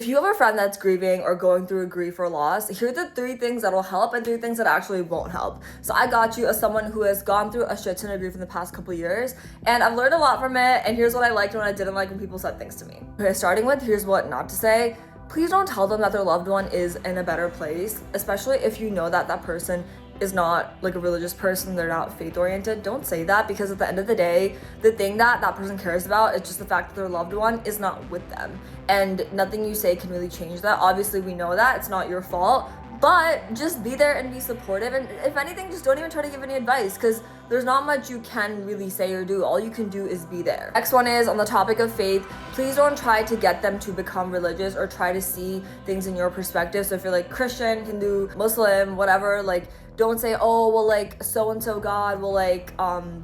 If you have a friend that's grieving or going through a grief or loss, here are the 3 things that will help and 3 things that actually won't help. So I got you as someone who has gone through a shit ton of grief in the past couple years, and I've learned a lot from it, and here's what I liked and what I didn't like when people said things to me. Okay, starting with here's what not to say. Please don't tell them that their loved one is in a better place, especially if you know that that person is not like a religious person, they're not faith oriented. Don't say that, because at the end of the day, the thing that that person cares about is just the fact that their loved one is not with them, and nothing you say can really change that. Obviously we know that it's not your fault, but just be there and be supportive, and if anything, just don't even try to give any advice, because there's not much you can really say or do. All you can do is be there. Next one is on the topic of faith. Please don't try to get them to become religious or try to see things in your perspective. So if you're like Christian, Hindu, Muslim, whatever, like don't say, oh well, like so and so God will like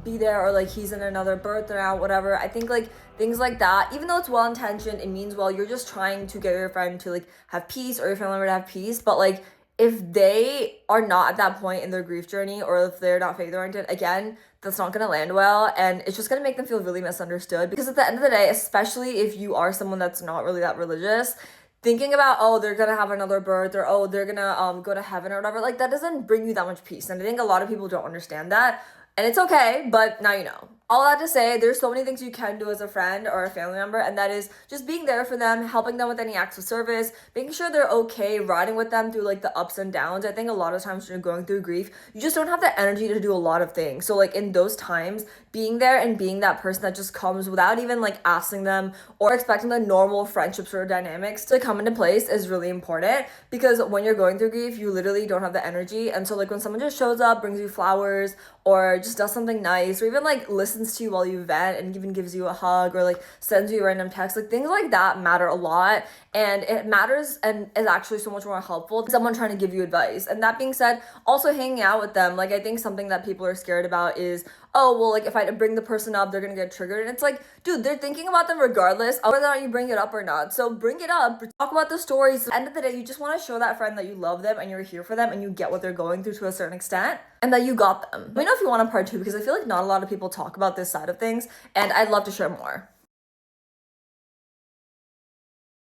be there, or like he's in another birth or out, whatever. I think like things like that, even though it's well intentioned, it means well, you're just trying to get your friend to like have peace, or your family member to have peace. But like if they are not at that point in their grief journey, or if they're not faith oriented, again, that's not gonna land well, and it's just gonna make them feel really misunderstood. Because at the end of the day, especially if you are someone that's not really that religious, thinking about, oh, they're gonna have another birth, or oh, they're gonna go to heaven or whatever, like that doesn't bring you that much peace. And I think a lot of people don't understand that, and it's okay, but now you know. All that to say, there's so many things you can do as a friend or a family member, and that is just being there for them, helping them with any acts of service, making sure they're okay, riding with them through like the ups and downs. I think a lot of times when you're going through grief, you just don't have the energy to do a lot of things. So like in those times, being there and being that person that just comes without even like asking them or expecting the normal friendships or dynamics to come into place is really important, because when you're going through grief, you literally don't have the energy. And so like when someone just shows up, brings you flowers, or just does something nice, or even like listens to you while you vent and even gives you a hug, or like sends you a random text, like things like that matter a lot, and it matters and is actually so much more helpful than someone trying to give you advice. And that being said, also hanging out with them, like I think something that people are scared about is, oh well, like if I bring the person up, they're gonna get triggered. And it's like, dude, they're thinking about them regardless of whether or not you bring it up or not. So bring it up, talk about the stories. At the end of the day, you just want to show that friend that you love them and you're here for them and you get what they're going through to a certain extent, and that you got them. Let me know if you want a part 2, because I feel like not a lot of people talk about this side of things, and I'd love to share more.